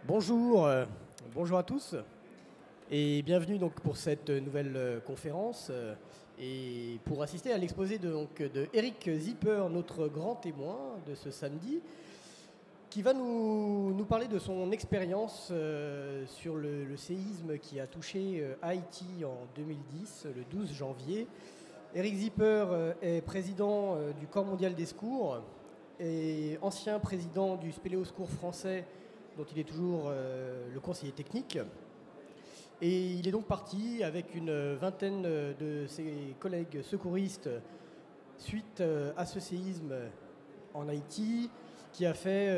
Bonjour, bonjour à tous et bienvenue donc pour cette nouvelle conférence et pour assister à l'exposé de Eric Zipper, notre grand témoin de ce samedi, qui va nous parler de son expérience sur le séisme qui a touché Haïti en 2010, le 12 janvier. Eric Zipper est président du Corps mondial des secours et ancien président du Spéléo Secours français, dont il est toujours le conseiller technique. Et il est donc parti avec une vingtaine de ses collègues secouristes suite à ce séisme en Haïti qui a fait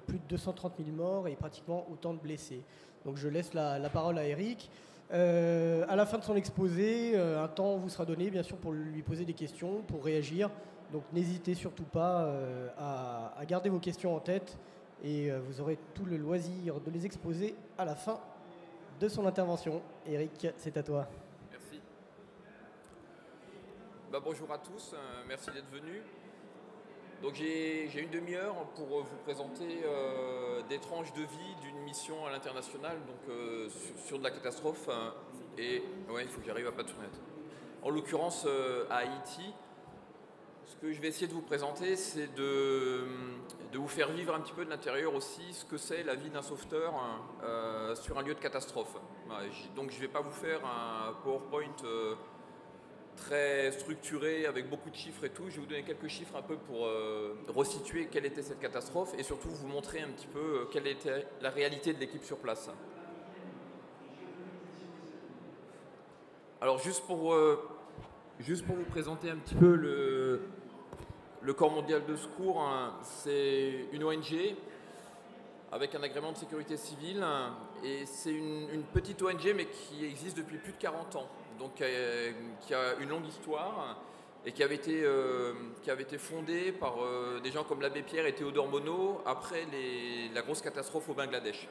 plus de 230 000 morts et pratiquement autant de blessés. Donc je laisse la parole à Eric. À la fin de son exposé, un temps vous sera donné bien sûr pour lui poser des questions, pour réagir. Donc n'hésitez surtout pas à garder vos questions en tête et vous aurez tout le loisir de les exposer à la fin de son intervention. Eric, c'est à toi. Merci. Bonjour à tous, merci d'être venus. Donc j'ai une demi-heure pour vous présenter des tranches de vie d'une mission à l'international, donc sur de la catastrophe. Et ouais, il faut que j'arrive à pas de fenêtre. En l'occurrence à Haïti. Ce que je vais essayer de vous présenter, c'est de vous faire vivre un petit peu de l'intérieur aussi ce que c'est la vie d'un sauveteur sur un lieu de catastrophe. Donc je ne vais pas vous faire un PowerPoint très structuré avec beaucoup de chiffres et tout. Je vais vous donner quelques chiffres un peu pour resituer quelle était cette catastrophe et surtout vous montrer un petit peu quelle était la réalité de l'équipe sur place. Alors juste pour vous présenter un petit peu le Corps mondial de secours, c'est une ONG avec un agrément de sécurité civile et c'est une petite ONG mais qui existe depuis plus de 40 ans, donc qui a une longue histoire et qui avait été fondée par des gens comme l'abbé Pierre et Théodore Monod après la grosse catastrophe au Bangladesh.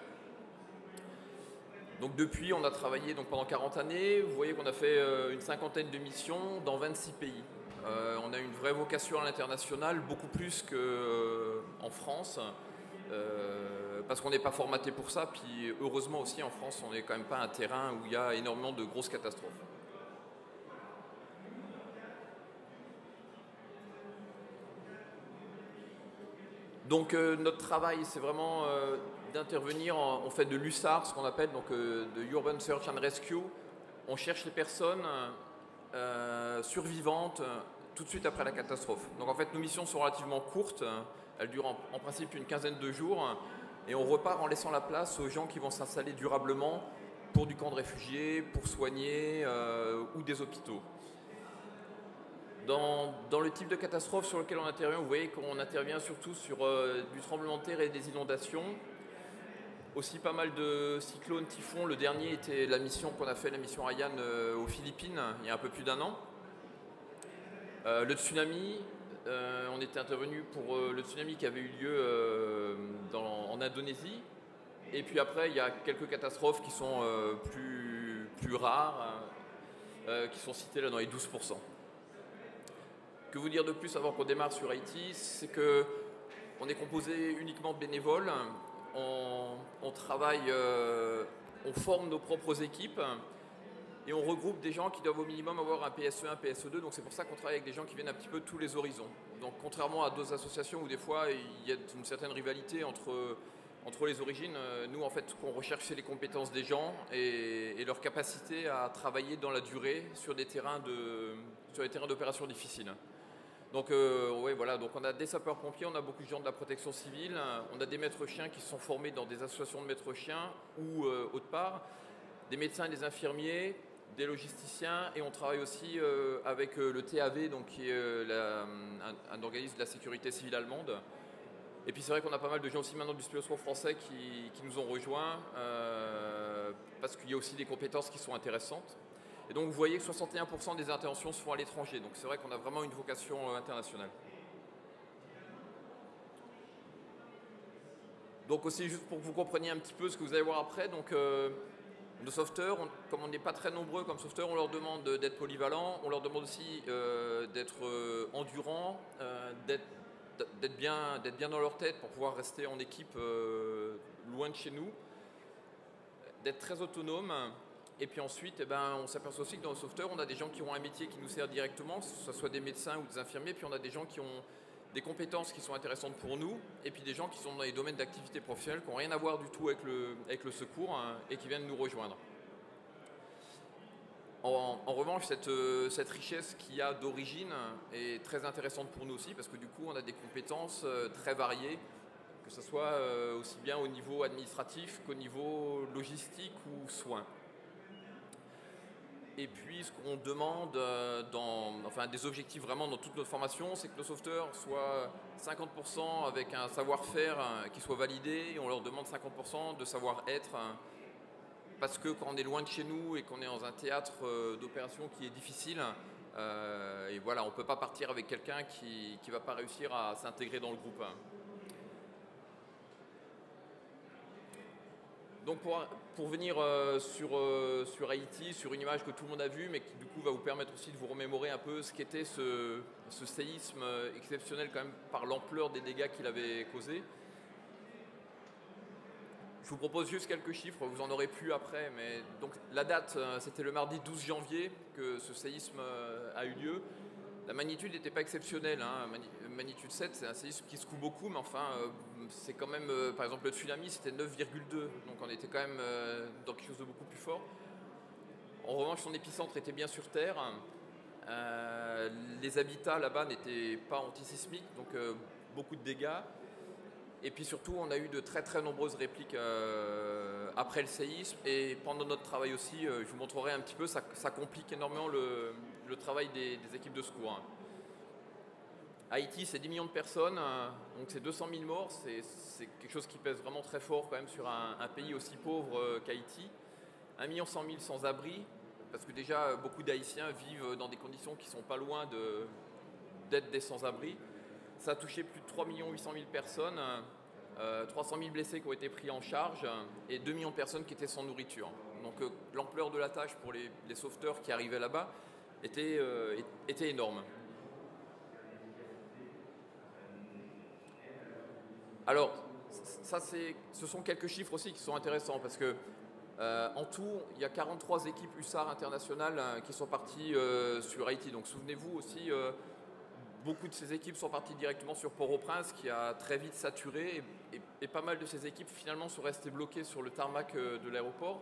Donc depuis, on a travaillé pendant 40 années. Vous voyez qu'on a fait une cinquantaine de missions dans 26 pays. On a une vraie vocation à l'international, beaucoup plus qu'en France, parce qu'on n'est pas formaté pour ça. Puis heureusement aussi, en France, on n'est quand même pas un terrain où il y a énormément de grosses catastrophes. Donc notre travail, c'est vraiment d'intervenir, on fait de l'USAR, ce qu'on appelle donc de Urban Search and Rescue. On cherche les personnes survivantes tout de suite après la catastrophe. Donc en fait, nos missions sont relativement courtes, elles durent en principe une quinzaine de jours, et on repart en laissant la place aux gens qui vont s'installer durablement pour du camp de réfugiés, pour soigner ou des hôpitaux. Dans le type de catastrophe sur lequel on intervient, vous voyez qu'on intervient surtout sur du tremblement de terre et des inondations. Aussi pas mal de cyclones, typhons. Le dernier était la mission qu'on a fait, la mission Ryan aux Philippines, il y a un peu plus d'un an. Le tsunami, on était intervenu pour le tsunami qui avait eu lieu en Indonésie. Et puis après, il y a quelques catastrophes qui sont plus rares, qui sont citées là dans les 12%. Que vous dire de plus avant qu'on démarre sur Haïti, c'est qu'on est composé uniquement de bénévoles, on travaille, on forme nos propres équipes et on regroupe des gens qui doivent au minimum avoir un PSE1, un PSE2, donc c'est pour ça qu'on travaille avec des gens qui viennent un petit peu de tous les horizons. Donc contrairement à d'autres associations où des fois il y a une certaine rivalité entre les origines, nous en fait ce qu'on recherche c'est les compétences des gens et leur capacité à travailler dans la durée sur des terrains d'opérations difficiles. Donc, ouais, voilà. Donc on a des sapeurs-pompiers, on a beaucoup de gens de la protection civile, on a des maîtres chiens qui sont formés dans des associations de maîtres chiens ou autre part, des médecins et des infirmiers, des logisticiens, et on travaille aussi avec le TAV, donc, qui est un organisme de la sécurité civile allemande. Et puis c'est vrai qu'on a pas mal de gens aussi maintenant du Spéléo Secours français qui nous ont rejoints parce qu'il y a aussi des compétences qui sont intéressantes. Et donc vous voyez que 61% des interventions se font à l'étranger. Donc c'est vrai qu'on a vraiment une vocation internationale. Donc aussi, juste pour que vous compreniez un petit peu ce que vous allez voir après, donc nos sauveteurs, comme on n'est pas très nombreux comme sauveteurs, on leur demande d'être polyvalents, on leur demande aussi d'être endurants, d'être d'être bien dans leur tête pour pouvoir rester en équipe loin de chez nous, d'être très autonome. Et puis ensuite, on s'aperçoit aussi que dans le sauveteur, on a des gens qui ont un métier qui nous sert directement, que ce soit des médecins ou des infirmiers, puis on a des gens qui ont des compétences qui sont intéressantes pour nous, et puis des gens qui sont dans les domaines d'activité professionnelle qui n'ont rien à voir du tout avec le secours, hein, et qui viennent nous rejoindre. En revanche, cette richesse qu'il y a d'origine est très intéressante pour nous aussi, parce que du coup, on a des compétences très variées, que ce soit aussi bien au niveau administratif qu'au niveau logistique ou soins. Et puis, ce qu'on demande, des objectifs vraiment dans toute notre formation, c'est que nos sauveteurs soient 50% avec un savoir-faire qui soit validé, et on leur demande 50% de savoir-être, parce que quand on est loin de chez nous et qu'on est dans un théâtre d'opération qui est difficile, et voilà, on ne peut pas partir avec quelqu'un qui ne va pas réussir à s'intégrer dans le groupe. Donc pour venir sur Haïti, sur une image que tout le monde a vue, mais qui du coup va vous permettre aussi de vous remémorer un peu ce qu'était ce séisme exceptionnel quand même par l'ampleur des dégâts qu'il avait causés. Je vous propose juste quelques chiffres, vous en aurez plus après, mais donc la date, c'était le mardi 12 janvier que ce séisme a eu lieu. La magnitude n'était pas exceptionnelle, hein. Magnitude 7, c'est un séisme qui secoue beaucoup, mais enfin, c'est quand même, par exemple, le tsunami, c'était 9,2, donc on était quand même dans quelque chose de beaucoup plus fort. En revanche, son épicentre était bien sur Terre. Les habitats là-bas n'étaient pas antisismiques, donc beaucoup de dégâts. Et puis surtout, on a eu de très très nombreuses répliques après le séisme, et pendant notre travail aussi, je vous montrerai un petit peu, ça complique énormément le travail des équipes de secours. Hein. Haïti, c'est 10 millions de personnes, donc c'est 200 000 morts, c'est quelque chose qui pèse vraiment très fort quand même sur un pays aussi pauvre qu'Haïti. 1 100 000 sans-abri, parce que déjà beaucoup d'Haïtiens vivent dans des conditions qui ne sont pas loin d'être des sans-abri. Ça a touché plus de 3 800 000 personnes, 300 000 blessés qui ont été pris en charge et 2 millions de personnes qui étaient sans nourriture. Donc l'ampleur de la tâche pour les sauveteurs qui arrivaient là-bas était énorme. Alors, ce sont quelques chiffres aussi qui sont intéressants parce que en tout, il y a 43 équipes hussards internationales qui sont parties sur Haïti. Donc souvenez-vous aussi, beaucoup de ces équipes sont parties directement sur Port-au-Prince qui a très vite saturé et pas mal de ces équipes finalement sont restées bloquées sur le tarmac de l'aéroport.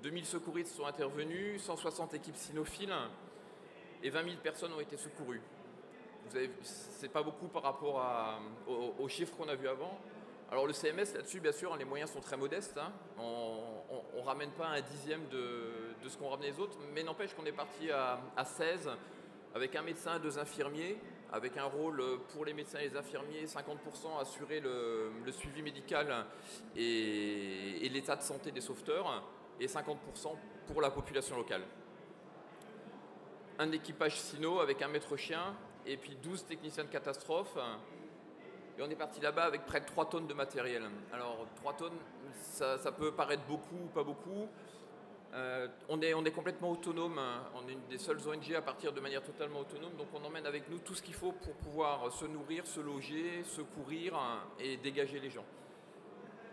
2000 secouristes sont intervenus, 160 équipes cynophiles et 20 000 personnes ont été secourues. C'est pas beaucoup par rapport aux chiffres qu'on a vus avant. Alors le CMS là-dessus, bien sûr, les moyens sont très modestes. Hein. On ne ramène pas un dixième de ce qu'ont ramené les autres, mais n'empêche qu'on est parti à 16 avec un médecin, 2 infirmiers, avec un rôle pour les médecins et les infirmiers, 50% assurer le suivi médical et l'état de santé des sauveteurs, et 50% pour la population locale. Un équipage cyno avec un maître chien, et puis 12 techniciens de catastrophe. Et on est parti là-bas avec près de 3 tonnes de matériel. Alors 3 tonnes, ça peut paraître beaucoup ou pas beaucoup. On est complètement autonome. On est une des seules ONG à partir de manière totalement autonome. Donc on emmène avec nous tout ce qu'il faut pour pouvoir se nourrir, se loger, secourir et dégager les gens.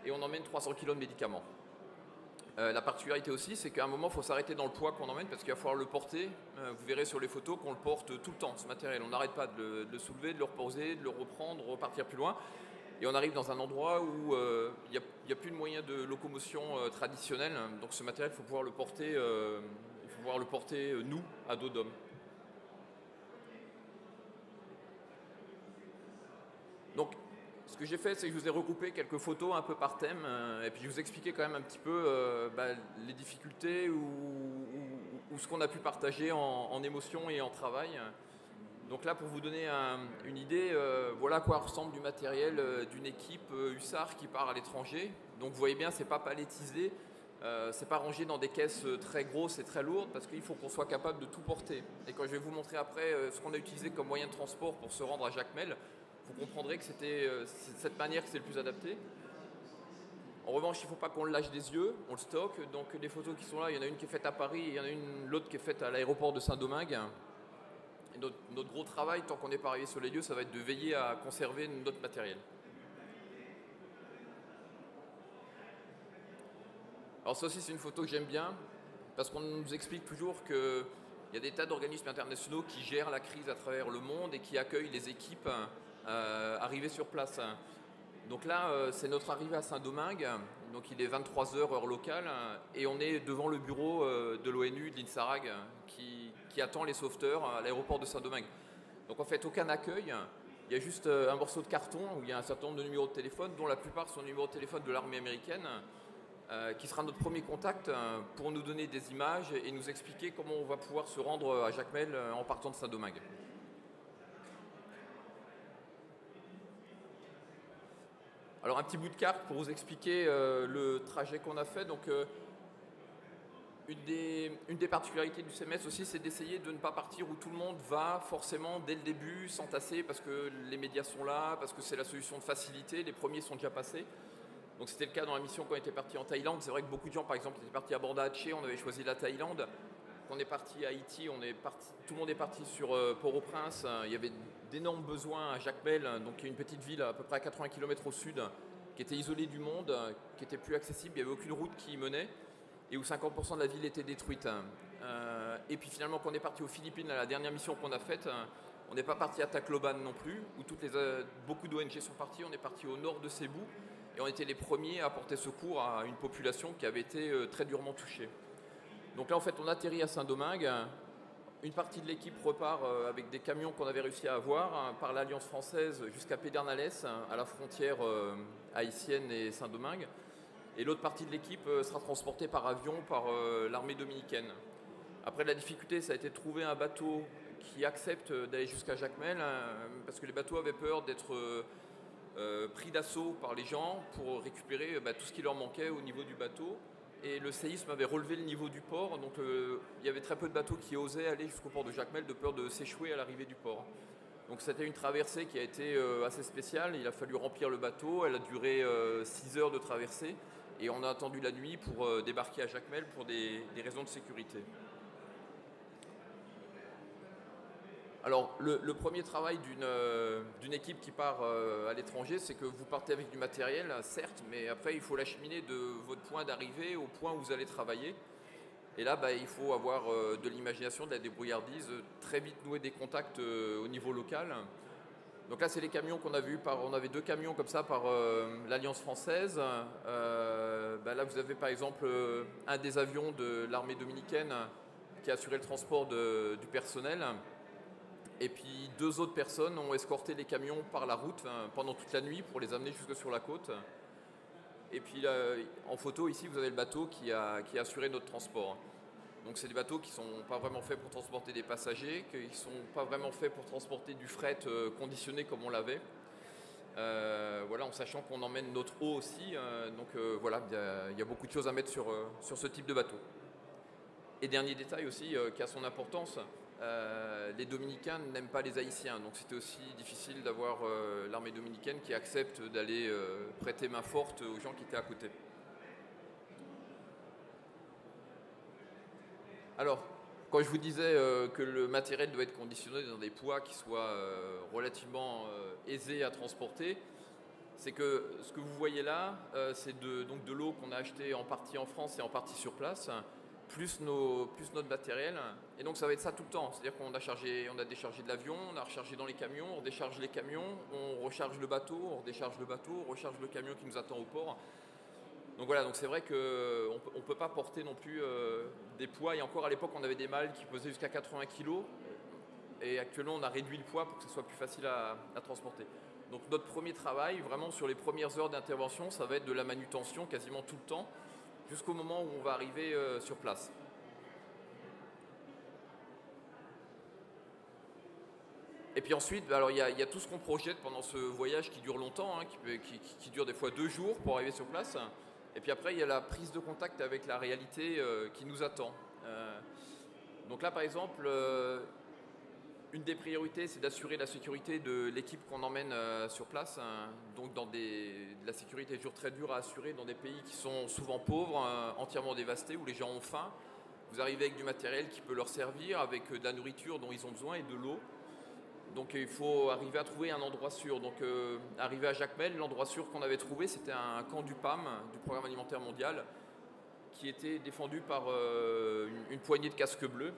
Et on emmène 300 kg de médicaments. La particularité aussi, c'est qu'à un moment, il faut s'arrêter dans le poids qu'on emmène parce qu'il va falloir le porter. Vous verrez sur les photos qu'on le porte tout le temps, ce matériel. On n'arrête pas de le soulever, de le reposer, de le reprendre, de repartir plus loin. Et on arrive dans un endroit où il n'y a plus de moyens de locomotion traditionnels. Donc ce matériel, il faut pouvoir le porter, nous, à dos d'homme. Donc, ce que j'ai fait, c'est que je vous ai regroupé quelques photos un peu par thème, et puis je vous expliquais quand même un petit peu les difficultés ou ce qu'on a pu partager en émotion et en travail. Donc là, pour vous donner une idée, voilà à quoi ressemble du matériel d'une équipe hussard qui part à l'étranger. Donc vous voyez bien, c'est pas palettisé, c'est pas rangé dans des caisses très grosses et très lourdes, parce qu'il faut qu'on soit capable de tout porter. Et quand je vais vous montrer après ce qu'on a utilisé comme moyen de transport pour se rendre à Jacmel, vous comprendrez que c'était cette manière que c'est le plus adapté. En revanche, il ne faut pas qu'on le lâche des yeux, on le stocke. Donc les photos qui sont là, il y en a une qui est faite à Paris et il y en a l'autre qui est faite à l'aéroport de Saint-Domingue. Et notre gros travail, tant qu'on n'est pas arrivé sur les lieux, ça va être de veiller à conserver notre matériel. Alors ça aussi, c'est une photo que j'aime bien, parce qu'on nous explique toujours qu'il y a des tas d'organismes internationaux qui gèrent la crise à travers le monde et qui accueillent les équipes arrivées sur place. Donc là, c'est notre arrivée à Saint-Domingue, donc il est 23 heures heure locale, et on est devant le bureau de l'ONU, de l'INSARAG, qui attend les sauveteurs à l'aéroport de Saint-Domingue. Donc en fait, aucun accueil, il y a juste un morceau de carton où il y a un certain nombre de numéros de téléphone, dont la plupart sont numéros de téléphone de l'armée américaine, qui sera notre premier contact pour nous donner des images et nous expliquer comment on va pouvoir se rendre à Jacmel en partant de Saint-Domingue. Alors un petit bout de carte pour vous expliquer le trajet qu'on a fait. Donc une des particularités du CMS aussi, c'est d'essayer de ne pas partir où tout le monde va forcément dès le début s'entasser parce que les médias sont là, parce que c'est la solution de facilité, les premiers sont déjà passés. Donc c'était le cas dans la mission quand on était parti en Thaïlande. C'est vrai que beaucoup de gens, par exemple, étaient partis à Banda Aceh, on avait choisi la Thaïlande. Quand on est parti à Haïti, tout le monde est parti sur Port-au-Prince. Il y avait d'énormes besoins à Jacmel, donc qui est une petite ville à peu près à 80 km au sud, qui était isolée du monde, qui était plus accessible. Il n'y avait aucune route qui y menait et où 50% de la ville était détruite. Et puis finalement, quand on est parti aux Philippines, à la dernière mission qu'on a faite, on n'est pas parti à Tacloban non plus, où beaucoup d'ONG sont partis. On est parti au nord de Cebu. Et on était les premiers à apporter secours à une population qui avait été très durement touchée. Donc là, en fait, on atterrit à Saint-Domingue. Une partie de l'équipe repart avec des camions qu'on avait réussi à avoir par l'Alliance française jusqu'à Pedernales, à la frontière haïtienne et Saint-Domingue. Et l'autre partie de l'équipe sera transportée par avion par l'armée dominicaine. Après, la difficulté, ça a été de trouver un bateau qui accepte d'aller jusqu'à Jacmel, parce que les bateaux avaient peur d'être pris d'assaut par les gens pour récupérer tout ce qui leur manquait au niveau du bateau. Et le séisme avait relevé le niveau du port, donc il y avait très peu de bateaux qui osaient aller jusqu'au port de Jacmel de peur de s'échouer à l'arrivée du port. Donc c'était une traversée qui a été assez spéciale. Il a fallu remplir le bateau, elle a duré 6 heures de traversée et on a attendu la nuit pour débarquer à Jacmel pour des raisons de sécurité. Alors, le premier travail d'une équipe qui part à l'étranger, c'est que vous partez avec du matériel, certes, mais après, il faut l'acheminer de votre point d'arrivée au point où vous allez travailler. Et là, il faut avoir de l'imagination, de la débrouillardise, très vite nouer des contacts au niveau local. Donc là, c'est les camions qu'on a vus. On avait 2 camions comme ça par l'Alliance française. Là, vous avez par exemple un des avions de l'armée dominicaine qui a assuré le transport du personnel. Et puis 2 autres personnes ont escorté les camions par la route pendant toute la nuit pour les amener jusque sur la côte. Et puis là, en photo, ici, vous avez le bateau qui a assuré notre transport. Donc c'est des bateaux qui ne sont pas vraiment faits pour transporter des passagers, qui ne sont pas vraiment faits pour transporter du fret conditionné comme on l'avait. Voilà, en sachant qu'on emmène notre eau aussi. Voilà, il y a beaucoup de choses à mettre sur ce type de bateau. Et dernier détail aussi qui a son importance, les Dominicains n'aiment pas les Haïtiens, donc c'était aussi difficile d'avoir l'armée dominicaine qui accepte d'aller prêter main forte aux gens qui étaient à côté. Alors, quand je vous disais que le matériel doit être conditionné dans des poids qui soient relativement aisés à transporter, c'est que ce que vous voyez là, c'est donc de l'eau qu'on a achetée en partie en France et en partie sur place, plus notre matériel. Et donc ça va être ça tout le temps. C'est-à-dire qu'on a déchargé de l'avion, on a rechargé dans les camions, on décharge les camions, on recharge le bateau, on redécharge le bateau, on recharge le camion qui nous attend au port. Donc voilà, donc c'est vrai qu'on ne peut pas porter non plus des poids. Et encore à l'époque, on avait des malles qui pesaient jusqu'à 80 kg. Et actuellement, on a réduit le poids pour que ce soit plus facile à transporter. Donc notre premier travail, vraiment sur les premières heures d'intervention, ça va être de la manutention quasiment tout le temps, jusqu'au moment où on va arriver sur place. Et puis ensuite, alors il y a tout ce qu'on projette pendant ce voyage qui dure longtemps, qui dure des fois 2 jours pour arriver sur place. Et puis après, il y a la prise de contact avec la réalité qui nous attend. Donc là, par exemple, une des priorités, c'est d'assurer la sécurité de l'équipe qu'on emmène sur place. Donc de la sécurité toujours très dure à assurer dans des pays qui sont souvent pauvres, entièrement dévastés, où les gens ont faim, Vous arrivez avec du matériel qui peut leur servir, avec de la nourriture dont ils ont besoin et de l'eau. Donc il faut arriver à trouver un endroit sûr. Donc arrivé à Jacmel, l'endroit sûr qu'on avait trouvé, c'était un camp du PAM, du Programme alimentaire mondial, qui était défendu par une poignée de casques bleus.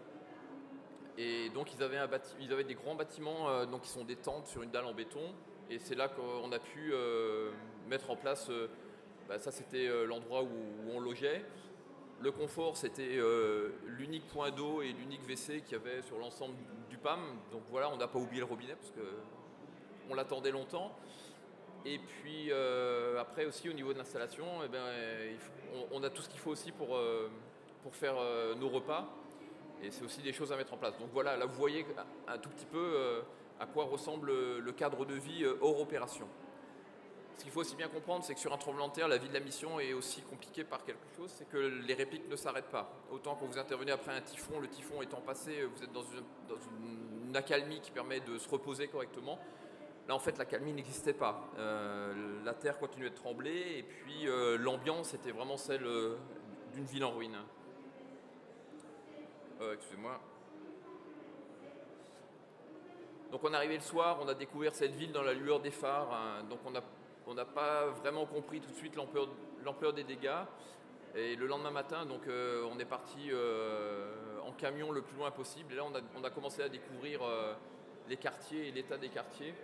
Et donc ils avaient des grands bâtiments donc qui sont des tentes sur une dalle en béton. Et c'est là qu'on a pu mettre en place, ça c'était l'endroit où on logeait. Le confort, c'était l'unique point d'eau et l'unique WC qu'il y avait sur l'ensemble du PAM. Donc voilà, on n'a pas oublié le robinet parce qu'on l'attendait longtemps. Et puis après aussi au niveau de l'installation, on a tout ce qu'il faut aussi pour faire nos repas. Et c'est aussi des choses à mettre en place. Donc voilà, là vous voyez un tout petit peu à quoi ressemble le cadre de vie hors opération. Ce qu'il faut aussi bien comprendre, c'est que sur un tremblement de terre, la vie de la mission est aussi compliquée par quelque chose, c'est que les répliques ne s'arrêtent pas. Autant quand vous intervenez après un typhon, le typhon étant passé, vous êtes dans une accalmie qui permet de se reposer correctement. Là, en fait, l'accalmie n'existait pas. La terre continuait de trembler et puis l'ambiance était vraiment celle d'une ville en ruine. Excusez-moi. Donc on est arrivé le soir, on a découvert cette ville dans la lueur des phares, hein, donc on n'a pas vraiment compris tout de suite l'ampleur des dégâts. Et le lendemain matin, donc, on est parti en camion le plus loin possible. Et là, on a commencé à découvrir les quartiers et l'état des quartiers.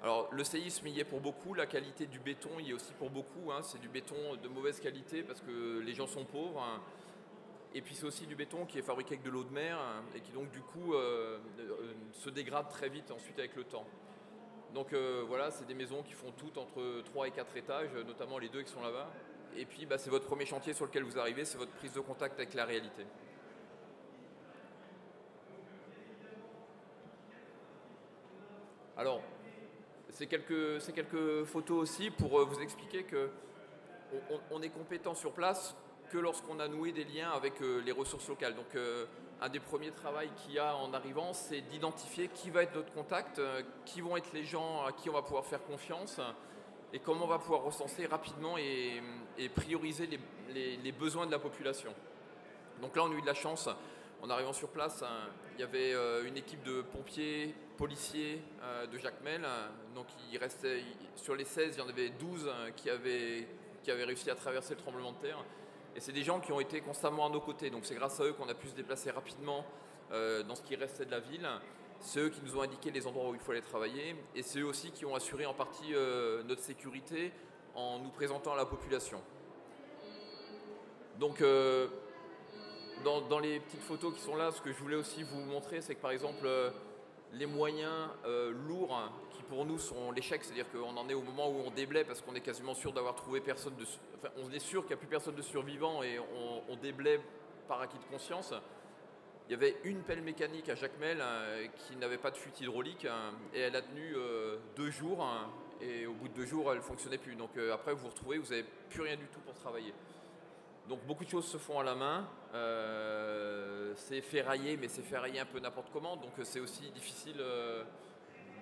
Alors, le séisme y est pour beaucoup, la qualité du béton y est aussi pour beaucoup. Hein, c'est du béton de mauvaise qualité parce que les gens sont pauvres. Hein. Et puis c'est aussi du béton qui est fabriqué avec de l'eau de mer et qui donc du coup se dégrade très vite ensuite avec le temps. Donc voilà, c'est des maisons qui font toutes entre 3 et 4 étages, notamment les deux qui sont là-bas. Et puis c'est votre premier chantier sur lequel vous arrivez, c'est votre prise de contact avec la réalité. Alors, c'est quelques photos aussi pour vous expliquer qu'on est compétent sur place que lorsqu'on a noué des liens avec les ressources locales. Donc un des premiers travaux qu'il y a en arrivant, c'est d'identifier qui va être notre contact, qui vont être les gens à qui on va pouvoir faire confiance et comment on va pouvoir recenser rapidement et prioriser les besoins de la population. Donc là, on a eu de la chance. En arrivant sur place, il y avait une équipe de pompiers, policiers de Jacmel. Donc sur les 16, il y en avait 12 qui avaient réussi à traverser le tremblement de terre. Et c'est des gens qui ont été constamment à nos côtés. Donc c'est grâce à eux qu'on a pu se déplacer rapidement dans ce qui restait de la ville. C'est eux qui nous ont indiqué les endroits où il fallait travailler. Et c'est eux aussi qui ont assuré en partie notre sécurité en nous présentant à la population. Donc dans les petites photos qui sont là, ce que je voulais aussi vous montrer, c'est que par exemple les moyens lourds qui pour nous sont l'échec, c'est-à-dire qu'on en est au moment où on déblaye parce qu'on est quasiment sûr d'avoir trouvé personne on est sûr qu'il n'y a plus personne de survivant et on déblaye par acquis de conscience. Il y avait une pelle mécanique à Jacmel qui n'avait pas de fuite hydraulique et elle a tenu 2 jours et au bout de 2 jours elle ne fonctionnait plus. Donc après vous vous retrouvez, vous n'avez plus rien du tout pour travailler. Donc beaucoup de choses se font à la main, c'est ferraillé, mais c'est ferraillé un peu n'importe comment, donc c'est aussi difficile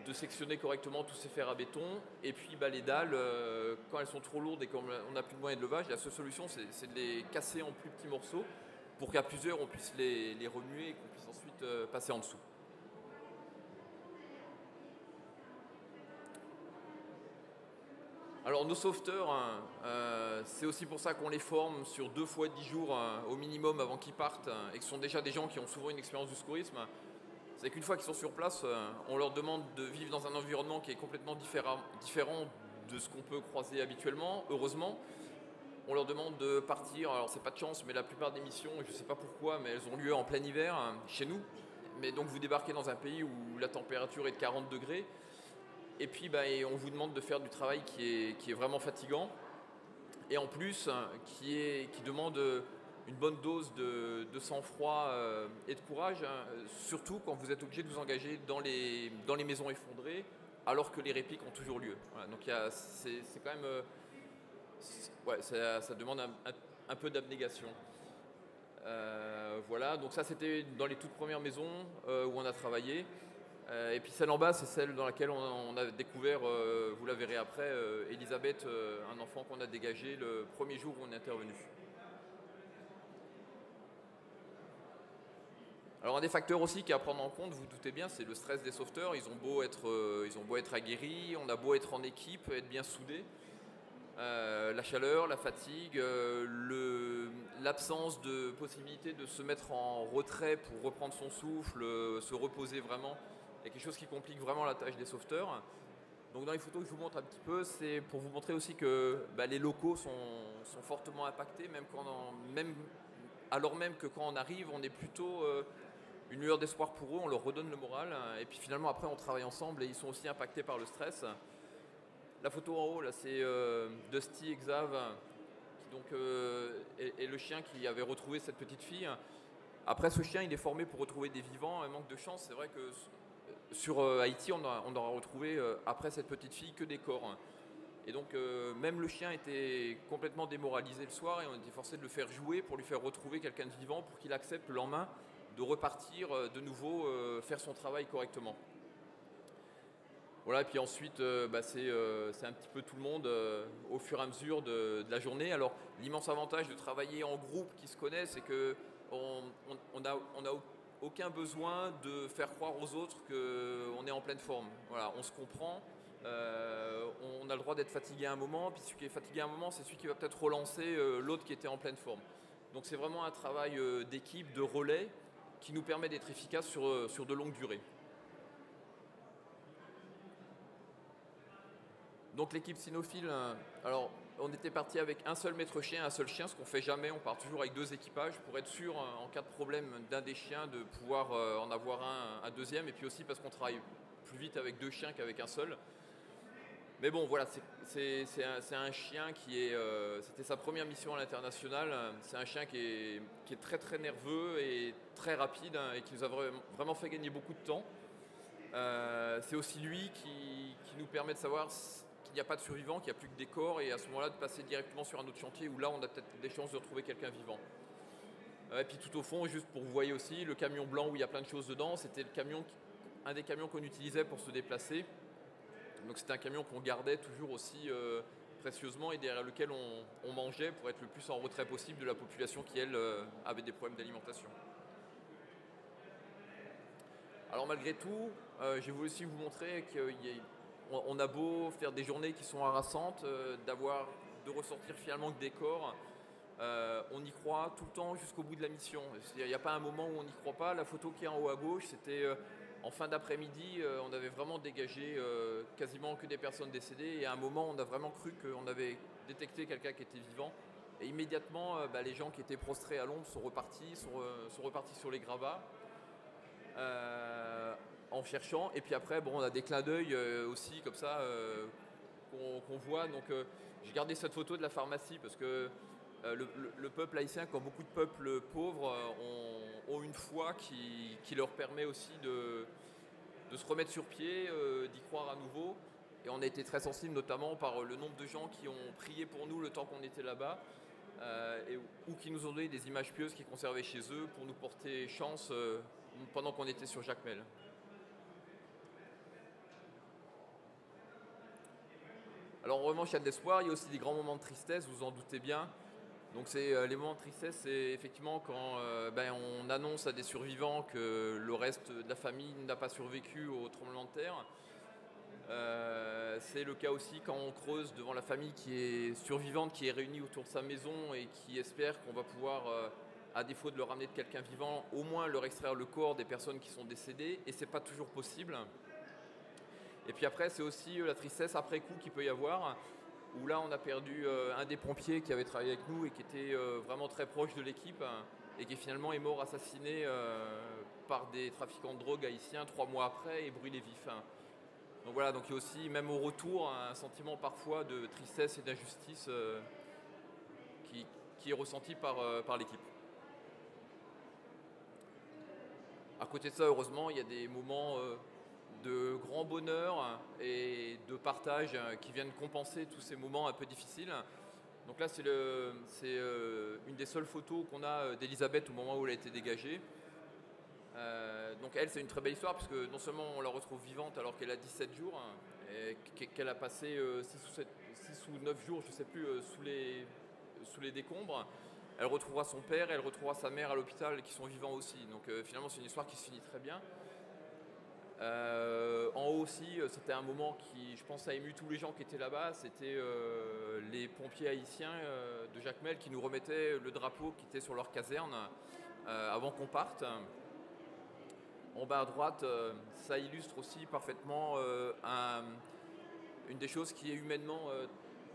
de sectionner correctement tous ces fers à béton. Et puis les dalles, quand elles sont trop lourdes et qu'on n'a plus de moyens de levage, la seule solution c'est de les casser en plus petits morceaux pour qu'à plusieurs on puisse les remuer et qu'on puisse ensuite passer en dessous. Alors nos sauveteurs, c'est aussi pour ça qu'on les forme sur 2 fois 10 jours au minimum avant qu'ils partent et que ce sont déjà des gens qui ont souvent une expérience du secourisme. C'est qu'une fois qu'ils sont sur place, on leur demande de vivre dans un environnement qui est complètement différent de ce qu'on peut croiser habituellement, heureusement. On leur demande de partir, alors c'est pas de chance, mais la plupart des missions, je ne sais pas pourquoi, mais elles ont lieu en plein hiver, chez nous. Mais donc vous débarquez dans un pays où la température est de 40 degrés. Et puis on vous demande de faire du travail qui est vraiment fatigant et en plus qui demande une bonne dose de sang-froid et de courage, surtout quand vous êtes obligé de vous engager dans les maisons effondrées alors que les répliques ont toujours lieu. Voilà, donc c'est quand même... ça demande un peu d'abnégation. Voilà, donc ça c'était dans les toutes premières maisons où on a travaillé. Et puis celle en bas, c'est celle dans laquelle on a découvert, vous la verrez après, Elisabeth, un enfant qu'on a dégagé le premier jour où on est intervenu. Alors un des facteurs aussi qui est à prendre en compte, vous vous doutez bien, c'est le stress des sauveteurs. Ils ont beau être aguerris, on a beau être en équipe, être bien soudés. La chaleur, la fatigue, l'absence de possibilité de se mettre en retrait pour reprendre son souffle, se reposer vraiment, est quelque chose qui complique vraiment la tâche des sauveteurs. Donc dans les photos que je vous montre un petit peu, c'est pour vous montrer aussi que les locaux sont fortement impactés, alors même que quand on arrive, on est plutôt une lueur d'espoir pour eux, on leur redonne le moral, et puis finalement après on travaille ensemble et ils sont aussi impactés par le stress. La photo en haut, là, c'est Dusty et Xav, qui donc, est le chien qui avait retrouvé cette petite fille. Après, ce chien, il est formé pour retrouver des vivants, un manque de chance. C'est vrai que sur Haïti, on aura retrouvé, après cette petite fille, que des corps. Et donc, même le chien était complètement démoralisé le soir et on était forcé de le faire jouer pour lui faire retrouver quelqu'un de vivant pour qu'il accepte le lendemain de repartir de nouveau, faire son travail correctement. Voilà, et puis ensuite, c'est un petit peu tout le monde au fur et à mesure de la journée. Alors, l'immense avantage de travailler en groupe qui se connaît, c'est qu'on n'a aucun besoin de faire croire aux autres qu'on est en pleine forme. Voilà, on se comprend, on a le droit d'être fatigué à un moment, puis celui qui est fatigué à un moment, c'est celui qui va peut-être relancer l'autre qui était en pleine forme. Donc c'est vraiment un travail d'équipe, de relais, qui nous permet d'être efficace sur de longues durées. Donc l'équipe cynophile, alors on était parti avec un seul maître chien, un seul chien, ce qu'on ne fait jamais, on part toujours avec 2 équipages pour être sûr en cas de problème d'un des chiens de pouvoir en avoir un deuxième, et puis aussi parce qu'on travaille plus vite avec 2 chiens qu'avec un seul. Mais bon voilà, c'est un chien c'était sa première mission à l'international, c'est un chien qui est très très nerveux et très rapide et qui nous a vraiment fait gagner beaucoup de temps. C'est aussi lui qui nous permet de savoir qu'il n'y a pas de survivants, qu'il n'y a plus que des corps, et à ce moment-là de passer directement sur un autre chantier où là on a peut-être des chances de retrouver quelqu'un vivant. Et puis tout au fond, juste pour vous voyez aussi, le camion blanc où il y a plein de choses dedans, c'était un des camions qu'on utilisait pour se déplacer. Donc c'était un camion qu'on gardait toujours aussi précieusement et derrière lequel on mangeait pour être le plus en retrait possible de la population qui, elle, avait des problèmes d'alimentation. Alors malgré tout, j'ai voulu aussi vous montrer qu'on a beau faire des journées qui sont harassantes, de ressortir finalement que des corps, on y croit tout le temps jusqu'au bout de la mission. Il n'y a pas un moment où on n'y croit pas. La photo qui est en haut à gauche, c'était en fin d'après-midi, on avait vraiment dégagé quasiment que des personnes décédées, et à un moment on a vraiment cru qu'on avait détecté quelqu'un qui était vivant. Et immédiatement, les gens qui étaient prostrés à l'ombre sont repartis sur les gravats. En cherchant, et puis après on a des clins d'œil aussi comme ça qu'on voit. Donc j'ai gardé cette photo de la pharmacie parce que le peuple haïtien, comme beaucoup de peuples pauvres, ont une foi qui leur permet aussi de se remettre sur pied, d'y croire à nouveau. Et on a été très sensibles notamment par le nombre de gens qui ont prié pour nous le temps qu'on était là-bas, ou qui nous ont donné des images pieuses qu'ils conservaient chez eux pour nous porter chance pendant qu'on était sur Jacmel. Alors en revanche, il y a de l'espoir, il y a aussi des grands moments de tristesse, vous en doutez bien. Donc les moments de tristesse, c'est effectivement quand on annonce à des survivants que le reste de la famille n'a pas survécu au tremblement de terre. C'est le cas aussi quand on creuse devant la famille qui est survivante, qui est réunie autour de sa maison et qui espère qu'on va pouvoir, à défaut de leur ramener de quelqu'un vivant, au moins leur extraire le corps des personnes qui sont décédées, et c'est pas toujours possible. Et puis après, c'est aussi la tristesse après coup qu'il peut y avoir, où là on a perdu un des pompiers qui avait travaillé avec nous et qui était vraiment très proche de l'équipe, et qui finalement est mort assassiné par des trafiquants de drogue haïtiens 3 mois après et brûlé vif. Donc voilà, donc il y a aussi, même au retour, un sentiment parfois de tristesse et d'injustice qui est ressenti par l'équipe. À côté de ça, heureusement, il y a des moments de grand bonheur et de partage qui viennent compenser tous ces moments un peu difficiles. Donc là, c'est une des seules photos qu'on a d'Elisabeth au moment où elle a été dégagée. Donc elle, c'est une très belle histoire parce que non seulement on la retrouve vivante alors qu'elle a 17 jours, et qu'elle a passé 6 ou 9 jours, je ne sais plus, sous les décombres. elle retrouvera son père et elle retrouvera sa mère à l'hôpital qui sont vivants aussi. Donc finalement c'est une histoire qui se finit très bien. En haut aussi, c'était un moment qui, je pense, a ému tous les gens qui étaient là-bas. C'était les pompiers haïtiens de Jacmel qui nous remettaient le drapeau qui était sur leur caserne avant qu'on parte. En bas à droite, ça illustre aussi parfaitement une des choses qui est humainement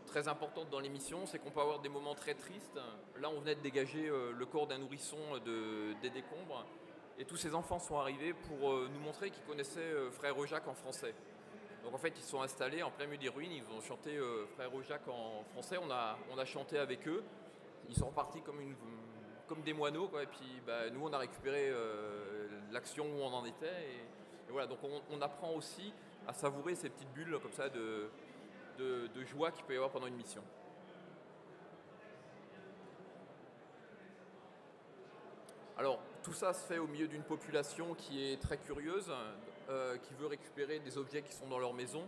très importante dans l'émission, c'est qu'on peut avoir des moments très tristes. Là, on venait de dégager le corps d'un nourrisson des décombres. Et tous ces enfants sont arrivés pour nous montrer qu'ils connaissaient Frère Jacques en français. Donc en fait, ils se sont installés en plein milieu des ruines, ils ont chanté Frère Jacques en français, on a chanté avec eux. Ils sont repartis comme des moineaux, quoi. Et puis nous, on a récupéré l'action où on en était. Et voilà, donc on apprend aussi à savourer ces petites bulles comme ça de joie qu'il peut y avoir pendant une mission. Alors, tout ça se fait au milieu d'une population qui est très curieuse, qui veut récupérer des objets qui sont dans leur maison.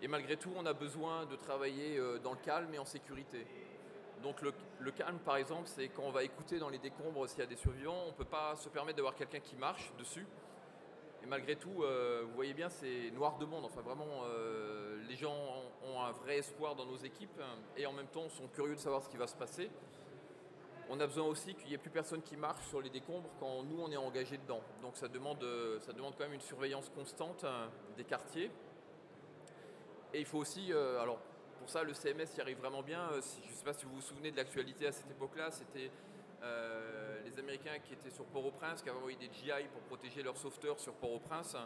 Et malgré tout, on a besoin de travailler dans le calme et en sécurité. Donc le calme, par exemple, c'est quand on va écouter dans les décombres s'il y a des survivants, on ne peut pas se permettre d'avoir quelqu'un qui marche dessus. Et malgré tout, vous voyez bien, c'est noir de monde. Enfin, vraiment, les gens ont un vrai espoir dans nos équipes et en même temps sont curieux de savoir ce qui va se passer. On a besoin aussi qu'il n'y ait plus personne qui marche sur les décombres quand nous, on est engagés dedans. Donc ça demande quand même une surveillance constante des quartiers. Et il faut aussi, alors pour ça, le CMS y arrive vraiment bien. Je ne sais pas si vous vous souvenez de l'actualité à cette époque-là, c'était les Américains qui étaient sur Port-au-Prince, qui avaient envoyé des GI pour protéger leurs sauveteurs sur Port-au-Prince.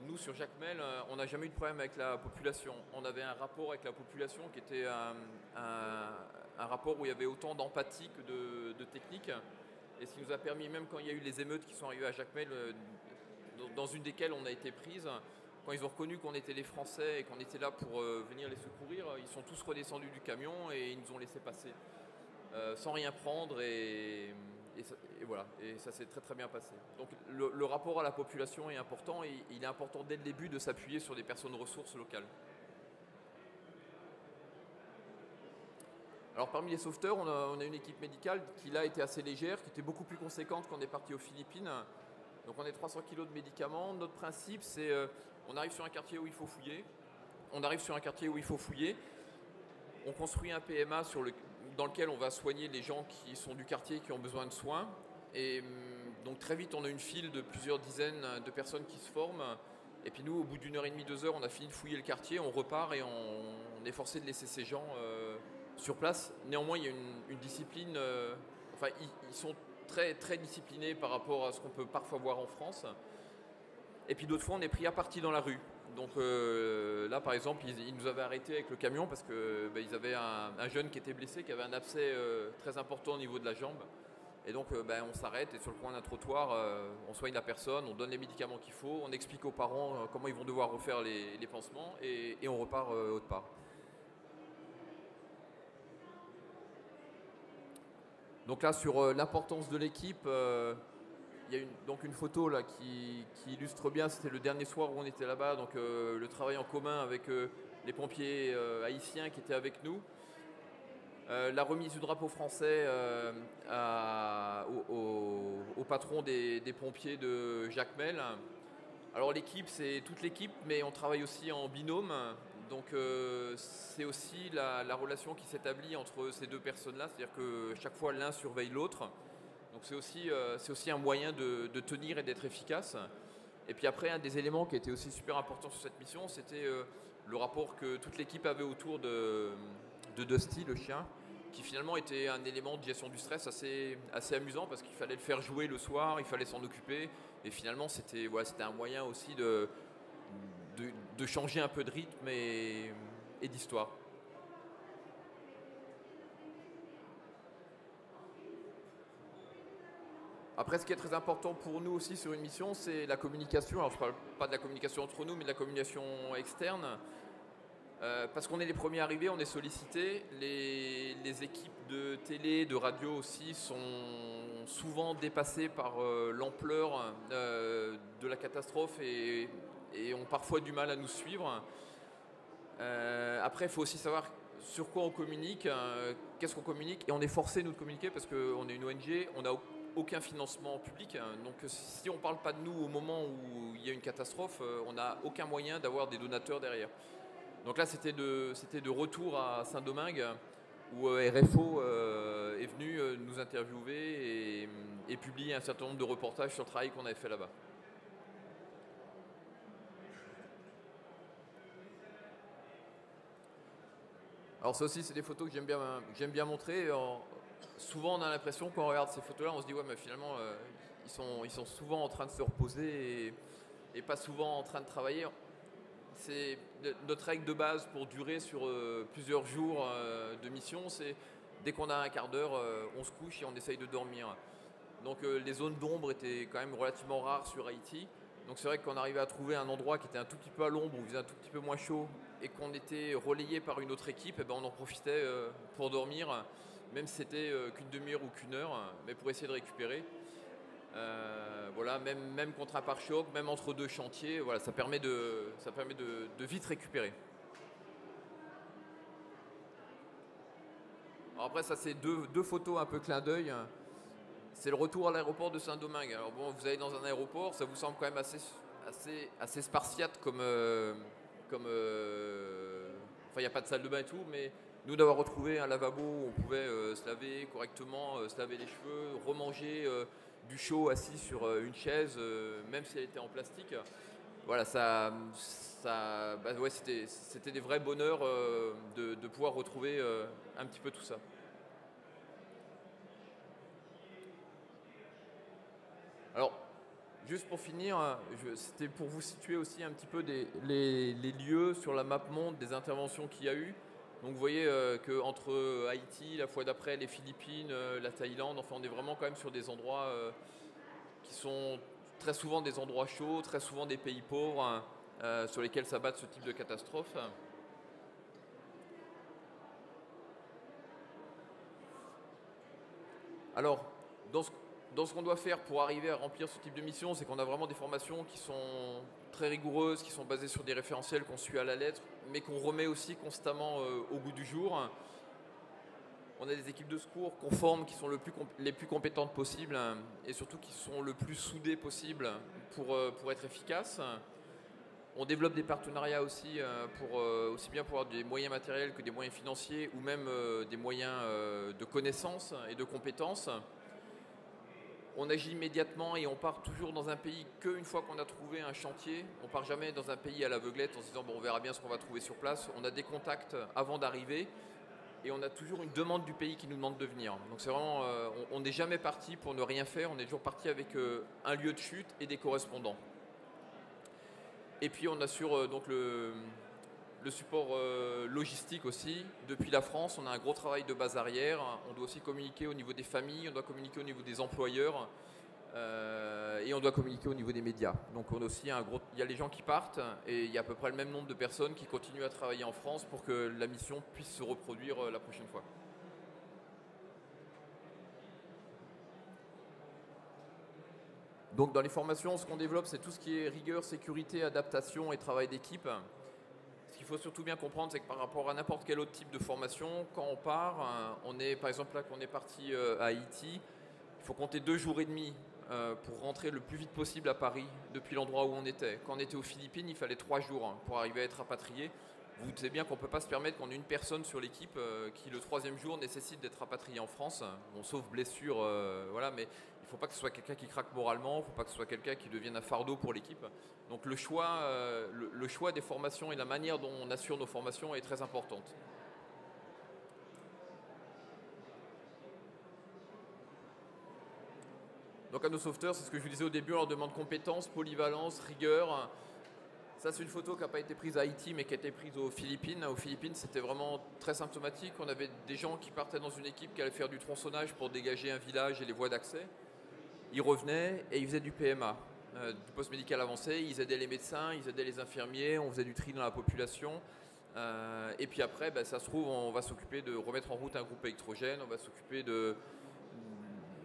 Nous, sur Jacmel, on n'a jamais eu de problème avec la population. On avait un rapport avec la population qui était un rapport où il y avait autant d'empathie que de technique. Et ce qui nous a permis, même quand il y a eu les émeutes qui sont arrivées à Jacmel, dans une desquelles on a été prise, quand ils ont reconnu qu'on était les Français et qu'on était là pour venir les secourir, ils sont tous redescendus du camion et ils nous ont laissé passer. Sans rien prendre et voilà, et ça s'est très très bien passé. Donc le rapport à la population est important et il est important dès le début de s'appuyer sur des personnes ressources locales. Alors parmi les sauveteurs, on a une équipe médicale qui là était assez légère, qui était beaucoup plus conséquente quand on est parti aux Philippines. Donc on est 300 kg de médicaments. Notre principe c'est on arrive sur un quartier où il faut fouiller. On construit un PMA dans lequel on va soigner les gens qui sont du quartier qui ont besoin de soins. Et donc très vite, on a une file de plusieurs dizaines de personnes qui se forment. Et puis nous, au bout d'une heure et demie, 2 heures, on a fini de fouiller le quartier, on repart et on est forcé de laisser ces gens sur place. Néanmoins, il y a une discipline... ils sont très, très disciplinés par rapport à ce qu'on peut parfois voir en France. Et puis d'autres fois, on est pris à partie dans la rue. Donc là, par exemple, ils nous avaient arrêtés avec le camion parce qu'ils avaient un jeune qui était blessé, qui avait un abcès très important au niveau de la jambe. Et donc, on s'arrête et sur le coin d'un trottoir, on soigne la personne, on donne les médicaments qu'il faut, on explique aux parents comment ils vont devoir refaire les pansements et on repart autre part. Donc là, sur l'importance de l'équipe, il y a donc une photo là qui illustre bien, c'était le dernier soir où on était là-bas, donc le travail en commun avec les pompiers haïtiens qui étaient avec nous. La remise du drapeau français au patron des pompiers de Jacmel. Alors l'équipe, c'est toute l'équipe, mais on travaille aussi en binôme. Donc c'est aussi la relation qui s'établit entre ces deux personnes-là, c'est-à-dire que chaque fois l'un surveille l'autre. Donc c'est aussi un moyen de tenir et d'être efficace. Et puis après, un des éléments qui était aussi super important sur cette mission, c'était le rapport que toute l'équipe avait autour de Dusty, le chien, qui finalement était un élément de gestion du stress assez amusant parce qu'il fallait le faire jouer le soir, il fallait s'en occuper. Et finalement, c'était un moyen aussi de changer un peu de rythme et d'histoire. Après, ce qui est très important pour nous aussi sur une mission, c'est la communication. Alors, je ne parle pas de la communication entre nous, mais de la communication externe. Parce qu'on est les premiers arrivés, on est sollicités. Les équipes de télé, de radio aussi sont souvent dépassées par l'ampleur de la catastrophe et ont parfois du mal à nous suivre. Après, il faut aussi savoir sur quoi on communique, qu'est-ce qu'on communique, et on est forcé nous de communiquer parce qu'on est une ONG, on n'a aucun financement public, donc si on ne parle pas de nous au moment où il y a une catastrophe, on n'a aucun moyen d'avoir des donateurs derrière. Donc là c'était de retour à Saint-Domingue où RFO est venu nous interviewer et publier un certain nombre de reportages sur le travail qu'on avait fait là-bas. Alors ça aussi c'est des photos que j'aime bien montrer. Alors, souvent on a l'impression quand on regarde ces photos là, on se dit ouais mais finalement ils sont souvent en train de se reposer et pas souvent en train de travailler. C'est notre règle de base pour durer sur plusieurs jours de mission, c'est dès qu'on a un quart d'heure, on se couche et on essaye de dormir. Donc les zones d'ombre étaient quand même relativement rares sur Haïti. Donc c'est vrai qu'on arrivait à trouver un endroit qui était un tout petit peu à l'ombre, où il faisait un tout petit peu moins chaud, et qu'on était relayé par une autre équipe, et ben on en profitait pour dormir, même si c'était qu'une demi-heure ou qu'une heure, mais pour essayer de récupérer. Voilà, même contre un pare-choc, même entre deux chantiers, voilà, ça permet de vite récupérer. Alors après, ça c'est deux photos un peu clin d'œil. C'est le retour à l'aéroport de Saint-Domingue. Alors bon, vous allez dans un aéroport, ça vous semble quand même assez spartiate comme enfin, il n'y a pas de salle de bain et tout, mais nous d'avoir retrouvé un lavabo où on pouvait se laver correctement, se laver les cheveux, remanger du chaud assis sur une chaise, même si elle était en plastique. Voilà, bah ouais, c'était des vrais bonheurs de pouvoir retrouver un petit peu tout ça. Alors, juste pour finir, c'était pour vous situer aussi un petit peu les lieux sur la map monde des interventions qu'il y a eu. Donc vous voyez qu'entre Haïti, la fois d'après les Philippines, la Thaïlande, enfin on est vraiment quand même sur des endroits qui sont très souvent des endroits chauds, très souvent des pays pauvres sur lesquels s'abattent ce type de catastrophe. Alors, dans ce qu'on doit faire pour arriver à remplir ce type de mission, c'est qu'on a vraiment des formations qui sont très rigoureuses, qui sont basées sur des référentiels qu'on suit à la lettre, mais qu'on remet aussi constamment au goût du jour. On a des équipes de secours qu'on forme qui sont les plus compétentes possibles et surtout qui sont le plus soudées possible pour être efficaces. On développe des partenariats aussi, aussi bien pour avoir des moyens matériels que des moyens financiers ou même des moyens de connaissances et de compétences. On agit immédiatement et on part toujours dans un pays qu'une fois qu'on a trouvé un chantier. On ne part jamais dans un pays à l'aveuglette en se disant bon, on verra bien ce qu'on va trouver sur place. On a des contacts avant d'arriver et on a toujours une demande du pays qui nous demande de venir. Donc c'est vraiment, on n'est jamais parti pour ne rien faire, on est toujours parti avec un lieu de chute et des correspondants. Et puis on assure donc le support logistique aussi. Depuis la France, on a un gros travail de base arrière. On doit aussi communiquer au niveau des familles, on doit communiquer au niveau des employeurs et on doit communiquer au niveau des médias. Donc on a aussi il y a les gens qui partent et il y a à peu près le même nombre de personnes qui continuent à travailler en France pour que la mission puisse se reproduire la prochaine fois. Donc dans les formations, ce qu'on développe, c'est tout ce qui est rigueur, sécurité, adaptation et travail d'équipe. Ce qu'il faut surtout bien comprendre, c'est que par rapport à n'importe quel autre type de formation, quand on part, par exemple là qu'on est parti à Haïti, il faut compter 2 jours et demi pour rentrer le plus vite possible à Paris depuis l'endroit où on était. Quand on était aux Philippines, il fallait 3 jours pour arriver à être rapatrié. Vous savez bien qu'on ne peut pas se permettre qu'on ait une personne sur l'équipe qui le 3e jour nécessite d'être rapatrié en France, bon, sauf blessure, voilà, mais il ne faut pas que ce soit quelqu'un qui craque moralement, il ne faut pas que ce soit quelqu'un qui devienne un fardeau pour l'équipe. Donc le choix des formations et la manière dont on assure nos formations est très importante. Donc à nos sauveteurs, c'est ce que je vous disais au début, on leur demande compétence, polyvalence, rigueur. Ça, c'est une photo qui n'a pas été prise à Haïti, mais qui a été prise aux Philippines. Aux Philippines, c'était vraiment très symptomatique. On avait des gens qui partaient dans une équipe qui allait faire du tronçonnage pour dégager un village et les voies d'accès. Ils revenaient et ils faisaient du PMA, du poste médical avancé. Ils aidaient les médecins, ils aidaient les infirmiers, on faisait du tri dans la population. Et puis après, ça se trouve, on va s'occuper de remettre en route un groupe électrogène, on va s'occuper de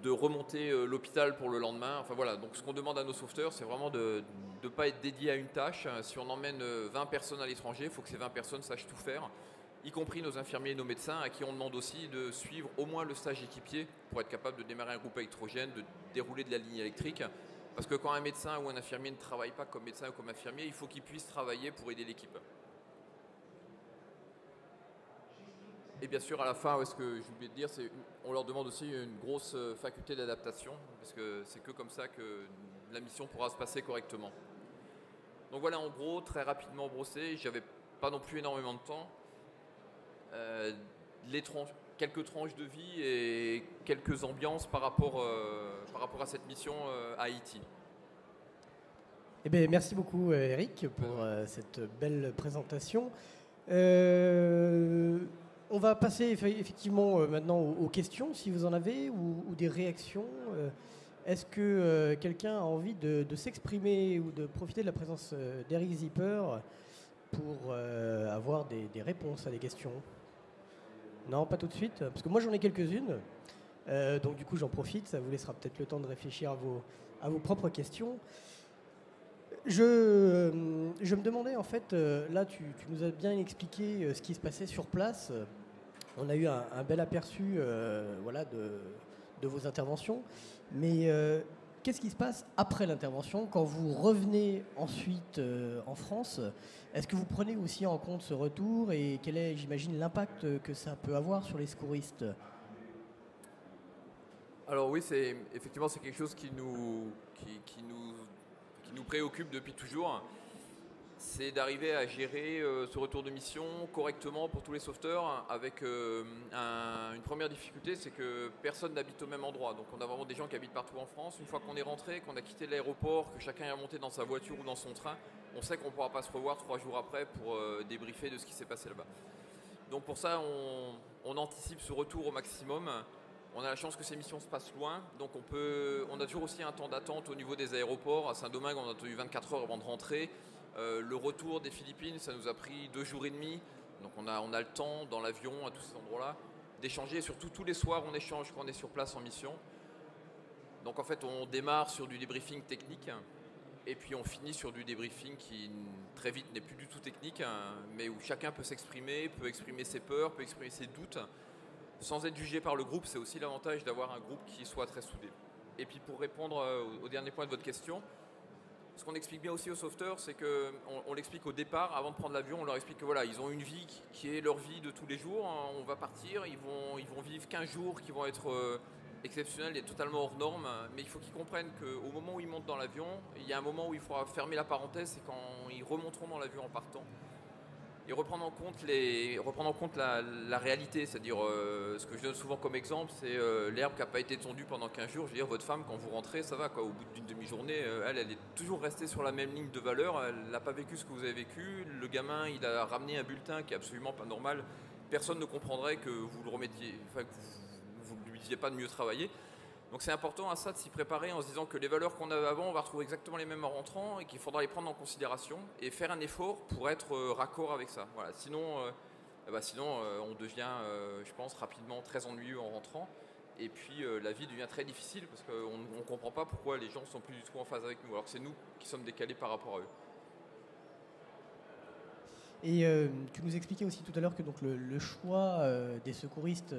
remonter l'hôpital pour le lendemain. Enfin voilà, donc ce qu'on demande à nos sauveteurs, c'est vraiment de ne pas être dédié à une tâche. Si on emmène 20 personnes à l'étranger, il faut que ces 20 personnes sachent tout faire. y compris nos infirmiers et nos médecins, à qui on demande aussi de suivre au moins le stage équipier pour être capable de démarrer un groupe électrogène, de dérouler de la ligne électrique. Parce que quand un médecin ou un infirmier ne travaille pas comme médecin ou comme infirmier, il faut qu'il puisse travailler pour aider l'équipe. Et bien sûr, à la fin, ce que j'ai oublié de dire, c'est on leur demande aussi une grosse faculté d'adaptation, parce que c'est que comme ça que la mission pourra se passer correctement. Donc voilà, en gros, très rapidement brossé, j'avais pas non plus énormément de temps. Quelques tranches de vie et quelques ambiances par rapport à cette mission à Haïti. Eh bien, merci beaucoup Eric pour cette belle présentation. On va passer effectivement maintenant aux questions, si vous en avez, ou des réactions. Est-ce que quelqu'un a envie de s'exprimer ou de profiter de la présence d'Eric Zipper pour avoir des réponses à des questions? Non, pas tout de suite, parce que moi j'en ai quelques-unes. Donc du coup j'en profite, ça vous laissera peut-être le temps de réfléchir à vos propres questions. Je me demandais en fait, là tu nous as bien expliqué ce qui se passait sur place. On a eu un bel aperçu voilà, de vos interventions. Mais qu'est-ce qui se passe après l'intervention quand vous revenez ensuite en France? Est-ce que vous prenez aussi en compte ce retour et quel est, j'imagine, l'impact que ça peut avoir sur les secouristes? Alors oui, effectivement c'est quelque chose qui nous préoccupe depuis toujours. C'est d'arriver à gérer ce retour de mission correctement pour tous les sauveteurs avec une première difficulté, c'est que personne n'habite au même endroit. Donc on a vraiment des gens qui habitent partout en France. Une fois qu'on est rentré, qu'on a quitté l'aéroport, que chacun est remonté dans sa voiture ou dans son train, on sait qu'on ne pourra pas se revoir 3 jours après pour débriefer de ce qui s'est passé là-bas. Donc pour ça, on anticipe ce retour au maximum. On a la chance que ces missions se passent loin, donc on a toujours aussi un temps d'attente au niveau des aéroports. À Saint-Domingue, on a attendu 24 heures avant de rentrer. Le retour des Philippines, ça nous a pris 2 jours et demi. Donc on a le temps dans l'avion, à tous ces endroits-là, d'échanger. Et surtout, tous les soirs, on échange quand on est sur place en mission. Donc en fait, on démarre sur du débriefing technique. Et puis on finit sur du débriefing qui, très vite, n'est plus du tout technique, mais où chacun peut s'exprimer, peut exprimer ses peurs, peut exprimer ses doutes. Sans être jugé par le groupe, c'est aussi l'avantage d'avoir un groupe qui soit très soudé. Et puis pour répondre au dernier point de votre question, ce qu'on explique bien aussi aux sauveteurs, c'est qu'on l'explique au départ, avant de prendre l'avion, on leur explique que voilà, ils ont une vie qui est leur vie de tous les jours. On va partir, ils vont vivre 15 jours qui vont être exceptionnels et totalement hors normes, mais il faut qu'ils comprennent qu'au moment où ils montent dans l'avion, il y a un moment où il faudra fermer la parenthèse, c'est quand ils remonteront dans l'avion en partant. Et reprendre en compte la réalité, c'est-à-dire ce que je donne souvent comme exemple, c'est l'herbe qui n'a pas été tondue pendant 15 jours. Je veux dire, votre femme, quand vous rentrez, ça va, quoi. Au bout d'une demi-journée, elle est toujours restée sur la même ligne de valeur, elle n'a pas vécu ce que vous avez vécu. Le gamin, il a ramené un bulletin qui est absolument pas normal. Personne ne comprendrait que vous le remettiez, enfin, que vous ne lui disiez pas de mieux travailler. Donc c'est important à ça de s'y préparer en se disant que les valeurs qu'on avait avant, on va retrouver exactement les mêmes en rentrant et qu'il faudra les prendre en considération et faire un effort pour être raccord avec ça. Voilà. Sinon, on devient, je pense, rapidement très ennuyeux en rentrant. Et puis la vie devient très difficile parce qu'on ne comprend pas pourquoi les gens ne sont plus du tout en phase avec nous, alors que c'est nous qui sommes décalés par rapport à eux. Et tu nous expliquais aussi tout à l'heure que donc, le choix des secouristes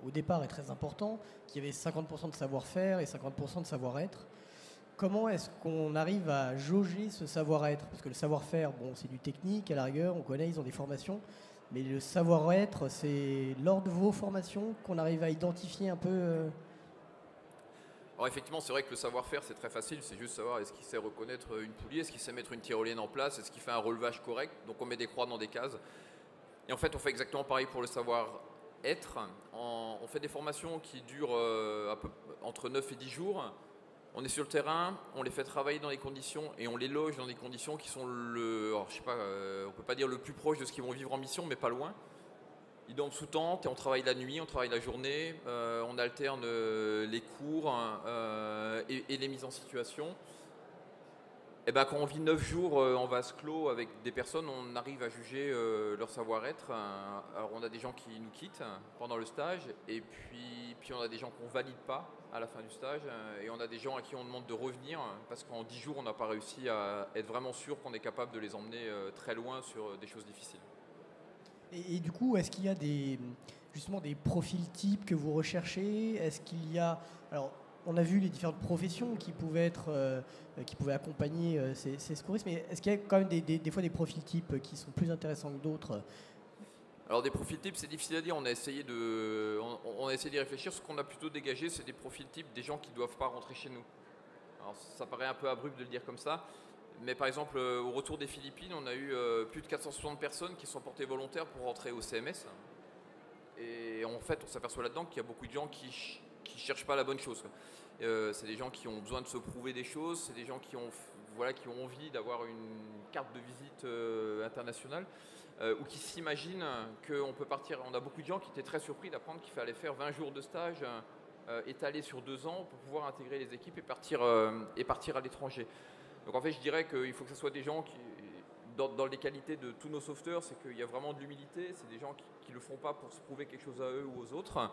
au départ est très important, qu'il y avait 50% de savoir-faire et 50% de savoir-être. Comment est-ce qu'on arrive à jauger ce savoir-être? Parce que le savoir-faire, bon, c'est du technique à la rigueur, on connaît, ils ont des formations. Mais le savoir-être, c'est lors de vos formations qu'on arrive à identifier un peu Alors effectivement, c'est vrai que le savoir-faire, c'est très facile. C'est juste savoir est-ce qu'il sait reconnaître une poulie, est-ce qu'il sait mettre une tyrolienne en place, est-ce qu'il fait un relevage correct. Donc on met des croix dans des cases. Et en fait, on fait exactement pareil pour le savoir-être. On fait des formations qui durent entre 9 et 10 jours. On est sur le terrain, on les fait travailler dans des conditions et on les loge dans des conditions qui sont alors, je sais pas, on peut pas dire le plus proche de ce qu'ils vont vivre en mission, mais pas loin. Ils dorment sous tente et on travaille la nuit, on travaille la journée, on alterne les cours et les mises en situation. Et ben, quand on vit 9 jours en vase clos avec des personnes, on arrive à juger leur savoir-être. Alors on a des gens qui nous quittent pendant le stage et puis on a des gens qu'on ne valide pas à la fin du stage et on a des gens à qui on demande de revenir parce qu'en 10 jours on n'a pas réussi à être vraiment sûr qu'on est capable de les emmener très loin sur des choses difficiles. Et du coup, est-ce qu'il y a justement des profils types que vous recherchez? Est-ce qu'il y a... Alors, on a vu les différentes professions qui pouvaient qui pouvaient accompagner ces secouristes, mais est-ce qu'il y a quand même des fois des profils types qui sont plus intéressants que d'autres? Alors des profils types, c'est difficile à dire. On a essayé d'y réfléchir. Ce qu'on a plutôt dégagé, c'est des profils types des gens qui ne doivent pas rentrer chez nous. Alors ça paraît un peu abrupt de le dire comme ça, mais par exemple au retour des Philippines, on a eu plus de 460 personnes qui sont portées volontaires pour rentrer au CMS. Et en fait, on s'aperçoit là-dedans qu'il y a beaucoup de gens qui cherchent pas la bonne chose. C'est des gens qui ont besoin de se prouver des choses, c'est des gens qui ont envie d'avoir une carte de visite internationale. Ou qui s'imaginent qu'on peut partir. On a beaucoup de gens qui étaient très surpris d'apprendre qu'il fallait faire 20 jours de stage étalés sur 2 ans pour pouvoir intégrer les équipes et partir à l'étranger. Donc en fait, je dirais qu'il faut que ce soit des gens qui, dans les qualités de tous nos sauveteurs, c'est qu'il y a vraiment de l'humilité. C'est des gens qui ne le font pas pour se prouver quelque chose à eux ou aux autres.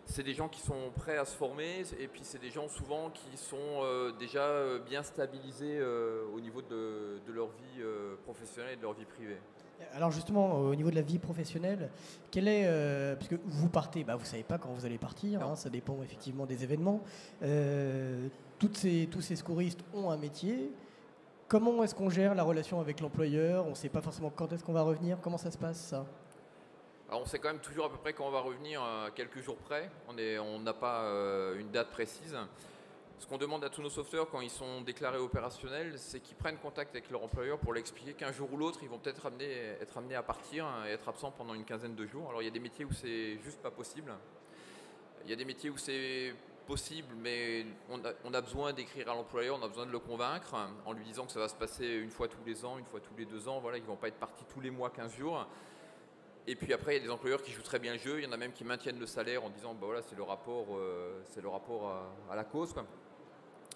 C'est des gens qui sont prêts à se former et puis c'est des gens souvent qui sont déjà bien stabilisés au niveau de leur vie professionnelle et de leur vie privée. Alors justement, au niveau de la vie professionnelle, parce que vous partez, vous ne savez pas quand vous allez partir, hein, ça dépend effectivement des événements. Tous ces secouristes ont un métier. Comment est-ce qu'on gère la relation avec l'employeur? On ne sait pas forcément quand est-ce qu'on va revenir. Comment ça se passe, ça? Alors on sait quand même toujours à peu près quand on va revenir, quelques jours près. On n'a pas une date précise. Ce qu'on demande à tous nos sauveteurs quand ils sont déclarés opérationnels, c'est qu'ils prennent contact avec leur employeur pour leur expliquer qu'un jour ou l'autre, ils vont peut-être être amenés à partir et être absents pendant une quinzaine de jours. Alors il y a des métiers où c'est juste pas possible. Il y a des métiers où c'est possible, mais on a besoin d'écrire à l'employeur, on a besoin de le convaincre en lui disant que ça va se passer une fois tous les ans, une fois tous les 2 ans. Voilà, ils ne vont pas être partis tous les mois, 15 jours. Et puis après, il y a des employeurs qui jouent très bien le jeu. Il y en a même qui maintiennent le salaire en disant voilà, c'est le rapport à la cause, quoi.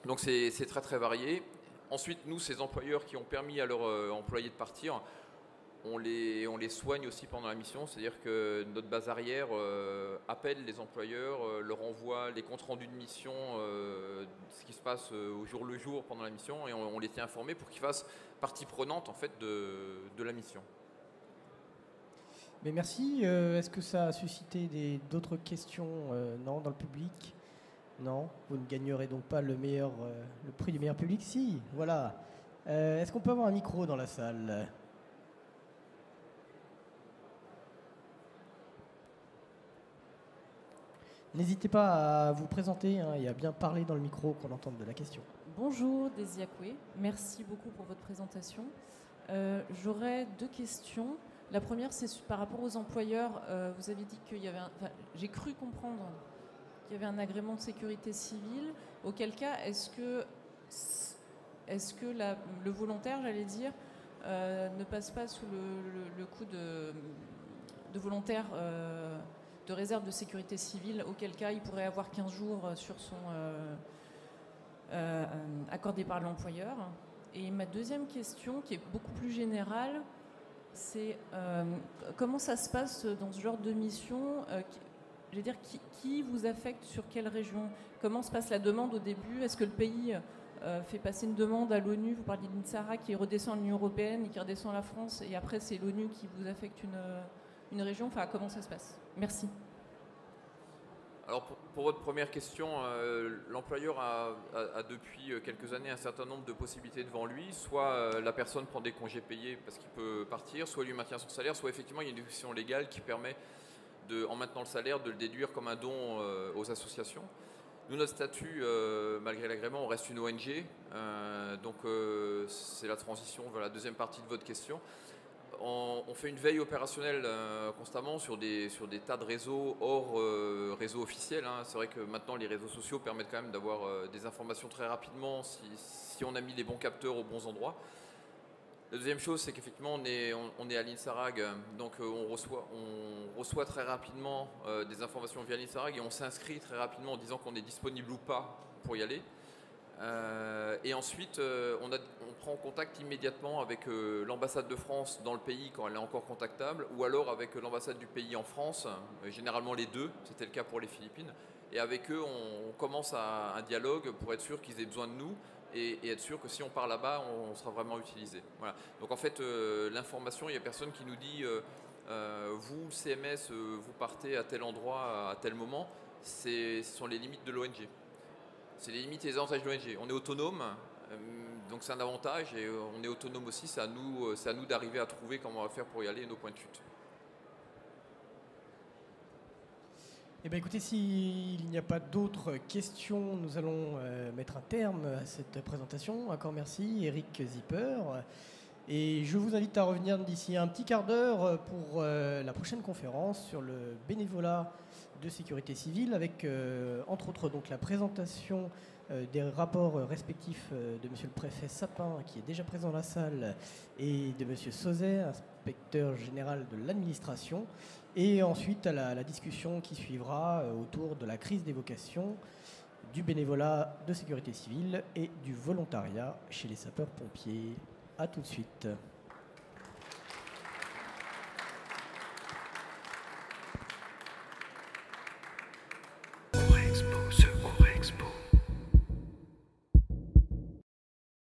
Donc c'est très très varié. Ensuite, nous, ces employeurs qui ont permis à leurs employés de partir, on les soigne aussi pendant la mission. C'est-à-dire que notre base arrière appelle les employeurs, leur envoie les comptes rendus de mission, ce qui se passe au jour le jour pendant la mission, et on les tient informés pour qu'ils fassent partie prenante en fait de la mission. Mais merci. Est-ce que ça a suscité d'autres questions non, dans le public? Non, vous ne gagnerez donc pas le prix du meilleur public. Si, voilà. Est-ce qu'on peut avoir un micro dans la salle? N'hésitez pas à vous présenter et à bien parler dans le micro qu'on entende de la question. Bonjour, Desi Akwe. Merci beaucoup pour votre présentation. J'aurais 2 questions. La première, c'est par rapport aux employeurs. Vous avez dit qu'il y avait j'ai cru comprendre qu'il y avait un agrément de sécurité civile. Auquel cas, est-ce que le volontaire, j'allais dire, ne passe pas sous le coup de volontaire de réserve de sécurité civile, auquel cas il pourrait avoir 15 jours sur son accordé par l'employeur. Et ma deuxième question, qui est beaucoup plus générale, c'est comment ça se passe dans ce genre de mission? Je veux dire, qui vous affecte sur quelle région? Comment se passe la demande au début? Est-ce que le pays fait passer une demande à l'ONU? Vous parliez d'INSARA qui redescend à l'Union européenne et qui redescend à la France, et après c'est l'ONU qui vous affecte une région. Enfin, comment ça se passe? Merci. Alors pour votre première question, l'employeur a depuis quelques années un certain nombre de possibilités devant lui. Soit la personne prend des congés payés parce qu'il peut partir, soit lui maintient son salaire, soit effectivement il y a une déduction légale qui permet, en maintenant le salaire, de le déduire comme un don aux associations. Nous, notre statut, malgré l'agrément, on reste une ONG. Donc c'est la transition vers la deuxième partie de votre question. On fait une veille opérationnelle constamment sur des tas de réseaux hors réseau officiel. Hein. C'est vrai que maintenant les réseaux sociaux permettent quand même d'avoir des informations très rapidement si on a mis les bons capteurs aux bons endroits. La deuxième chose, c'est qu'effectivement on est à l'INSARAG, donc on reçoit très rapidement des informations via l'INSARAG et on s'inscrit très rapidement en disant qu'on est disponible ou pas pour y aller. Et ensuite, on prend contact immédiatement avec l'ambassade de France dans le pays quand elle est encore contactable, ou alors avec l'ambassade du pays en France, généralement les deux, c'était le cas pour les Philippines. Et avec eux, on commence un dialogue pour être sûr qu'ils aient besoin de nous et être sûr que si on part là-bas, on sera vraiment utilisé. Voilà. Donc en fait, l'information, il n'y a personne qui nous dit vous, le CMS, vous partez à tel endroit, à tel moment, ce sont les limites de l'ONG. C'est les limites et les avantages de l'ONG. On est autonome, donc c'est un avantage, et on est autonome aussi, c'est à nous d'arriver à trouver comment on va faire pour y aller et nos points de chute. Eh bien, écoutez, s'il n'y a pas d'autres questions, nous allons mettre un terme à cette présentation. Encore merci, Eric Zipper. Et je vous invite à revenir d'ici un petit quart d'heure pour la prochaine conférence sur le bénévolat de sécurité civile, avec entre autres donc la présentation des rapports respectifs de monsieur le préfet Sapin, qui est déjà présent dans la salle, et de monsieur Sauzet, inspecteur général de l'administration. Et ensuite, à la discussion qui suivra autour de la crise des vocations, du bénévolat de sécurité civile et du volontariat chez les sapeurs-pompiers. A tout de suite.